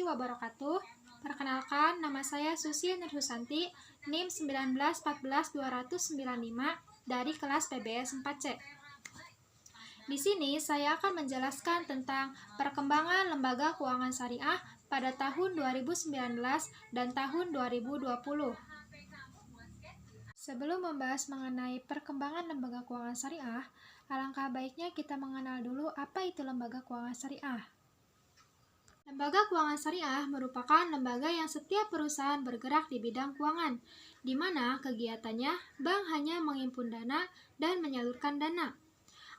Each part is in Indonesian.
wabarakatuh. Perkenalkan, nama saya Susi Nurhusanti, NIM 1914295 dari kelas PBS 4C. Di sini saya akan menjelaskan tentang perkembangan lembaga keuangan syariah pada tahun 2019 dan tahun 2020. Sebelum membahas mengenai perkembangan lembaga keuangan syariah, alangkah baiknya kita mengenal dulu apa itu lembaga keuangan syariah. Lembaga keuangan syariah merupakan lembaga yang setiap perusahaan bergerak di bidang keuangan, di mana kegiatannya bank hanya menghimpun dana dan menyalurkan dana.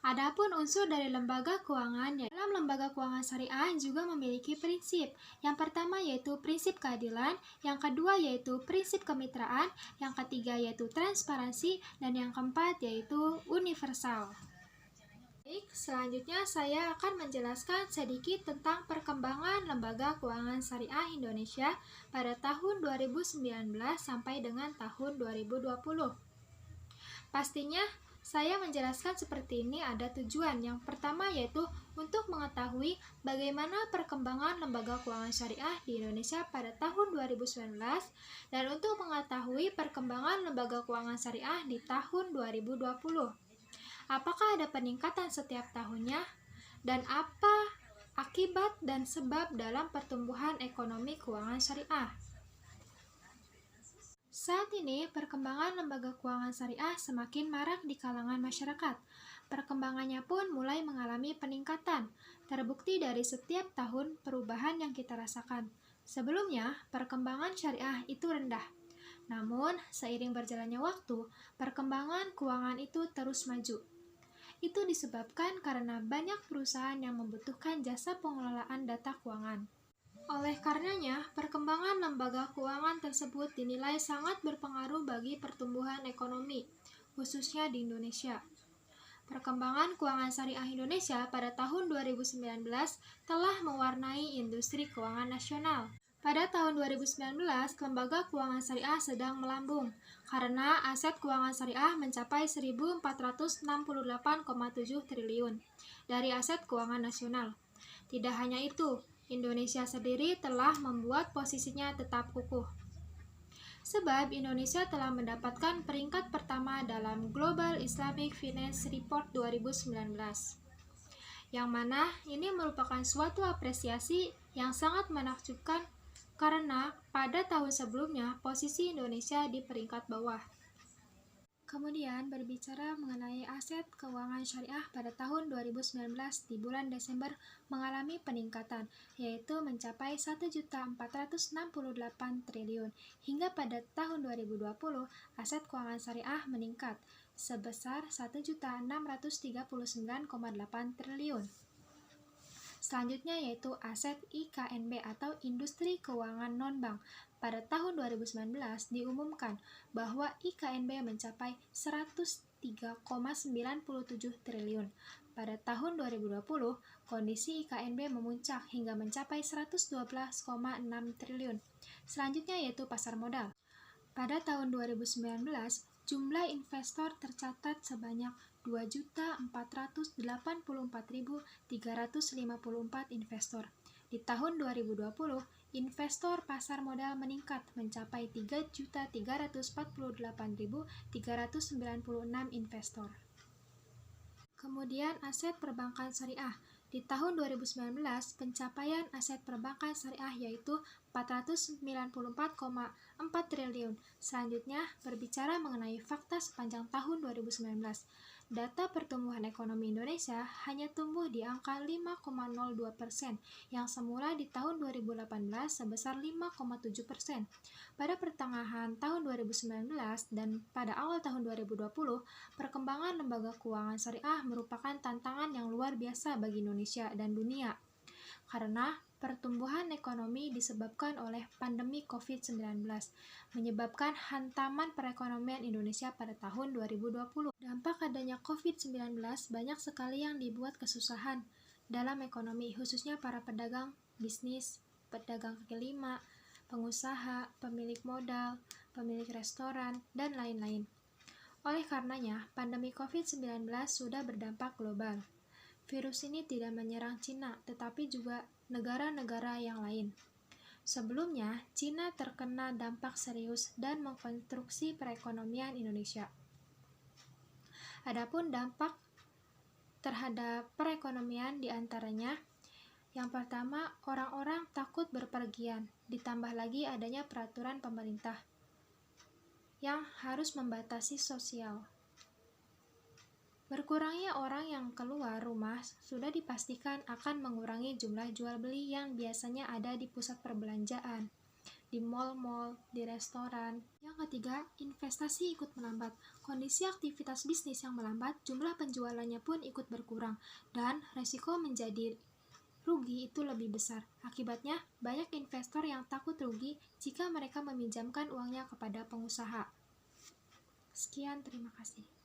Adapun unsur dari lembaga keuangan, dalam lembaga keuangan syariah juga memiliki prinsip. Yang pertama yaitu prinsip keadilan, yang kedua yaitu prinsip kemitraan, yang ketiga yaitu transparansi, dan yang keempat yaitu universal. Baik, selanjutnya saya akan menjelaskan sedikit tentang perkembangan lembaga keuangan syariah Indonesia pada tahun 2019 sampai dengan tahun 2020. Pastinya saya menjelaskan seperti ini ada tujuan. Yang pertama yaitu untuk mengetahui bagaimana perkembangan lembaga keuangan syariah di Indonesia pada tahun 2019 dan untuk mengetahui perkembangan lembaga keuangan syariah di tahun 2020. Apakah ada peningkatan setiap tahunnya? Dan apa akibat dan sebab dalam pertumbuhan ekonomi keuangan syariah? Saat ini, perkembangan lembaga keuangan syariah semakin marak di kalangan masyarakat. Perkembangannya pun mulai mengalami peningkatan, terbukti dari setiap tahun perubahan yang kita rasakan. Sebelumnya, perkembangan syariah itu rendah. Namun, seiring berjalannya waktu, perkembangan keuangan itu terus maju. Itu disebabkan karena banyak perusahaan yang membutuhkan jasa pengelolaan data keuangan. Oleh karenanya, perkembangan lembaga keuangan tersebut dinilai sangat berpengaruh bagi pertumbuhan ekonomi, khususnya di Indonesia. Perkembangan keuangan syariah Indonesia pada tahun 2019 telah mewarnai industri keuangan nasional. Pada tahun 2019, lembaga keuangan syariah sedang melambung karena aset keuangan syariah mencapai 1.468,7 triliun dari aset keuangan nasional. Tidak hanya itu, Indonesia sendiri telah membuat posisinya tetap kukuh. Sebab Indonesia telah mendapatkan peringkat pertama dalam Global Islamic Finance Report 2019. Yang mana ini merupakan suatu apresiasi yang sangat menakjubkan karena pada tahun sebelumnya posisi Indonesia di peringkat bawah. Kemudian berbicara mengenai aset keuangan syariah pada tahun 2019 di bulan Desember mengalami peningkatan, yaitu mencapai 1.468 triliun. Hingga pada tahun 2020, aset keuangan syariah meningkat sebesar 1.639,8 triliun. Selanjutnya yaitu aset IKNB atau Industri Keuangan Non-Bank. Pada tahun 2019 diumumkan bahwa IKNB mencapai 103,97 triliun. Pada tahun 2020, kondisi IKNB memuncak hingga mencapai 112,6 triliun. Selanjutnya yaitu pasar modal. Pada tahun 2019, jumlah investor tercatat sebanyak 2.484.354 investor. Di tahun 2020, investor pasar modal meningkat mencapai 3.348.396 investor. Kemudian aset perbankan syariah. Di tahun 2019, pencapaian aset perbankan syariah yaitu 494,4 triliun. Selanjutnya, berbicara mengenai fakta sepanjang tahun 2019. Data pertumbuhan ekonomi Indonesia hanya tumbuh di angka 5,02%, yang semula di tahun 2018 sebesar 5,7%. Pada pertengahan tahun 2019 dan pada awal tahun 2020, perkembangan lembaga keuangan syariah merupakan tantangan yang luar biasa bagi Indonesia dan dunia. Karena pertumbuhan ekonomi disebabkan oleh pandemi COVID-19, menyebabkan hantaman perekonomian Indonesia pada tahun 2020. Dampak adanya COVID-19 banyak sekali yang dibuat kesusahan dalam ekonomi, khususnya para pedagang bisnis, pedagang kaki lima, pengusaha, pemilik modal, pemilik restoran, dan lain-lain. Oleh karenanya, pandemi COVID-19 sudah berdampak global. Virus ini tidak menyerang Cina, tetapi juga negara-negara yang lain. Sebelumnya, Cina terkena dampak serius dan mengkonstruksi perekonomian Indonesia. Adapun dampak terhadap perekonomian diantaranya, yang pertama, orang-orang takut berpergian, ditambah lagi adanya peraturan pemerintah yang harus membatasi sosial. Berkurangnya orang yang keluar rumah sudah dipastikan akan mengurangi jumlah jual beli yang biasanya ada di pusat perbelanjaan, di mal-mal, di restoran. Yang ketiga, investasi ikut melambat. Kondisi aktivitas bisnis yang melambat, jumlah penjualannya pun ikut berkurang, dan resiko menjadi rugi itu lebih besar. Akibatnya, banyak investor yang takut rugi jika mereka meminjamkan uangnya kepada pengusaha. Sekian, terima kasih.